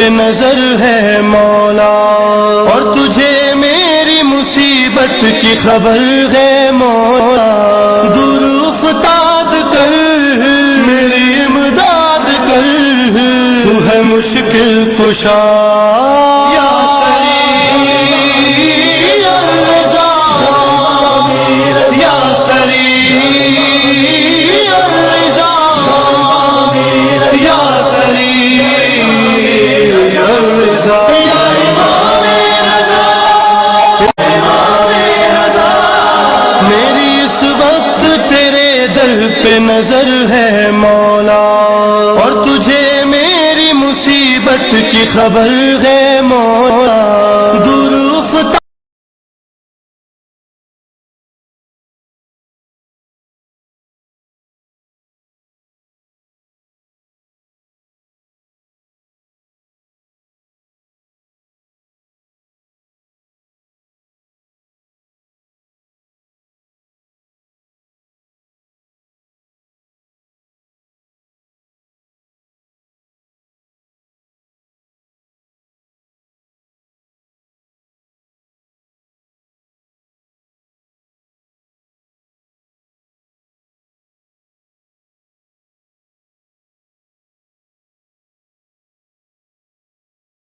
पे नजर है मौला, और तुझे मेरी मुसीबत की खबर है मौला। दुरूफ़ताद कर, मेरी इमदाद कर, तू है मुश्किल कुशा या सरी या रज़ा, या सरी या रज़ा, या सरी या रज़ा, या इमाम रज़ा, इमाम रज़ा। मेरी इस वक्त तेरे दर पे नजर है मौला, और तुझे मेरी मुसीबत की खबर है मौला।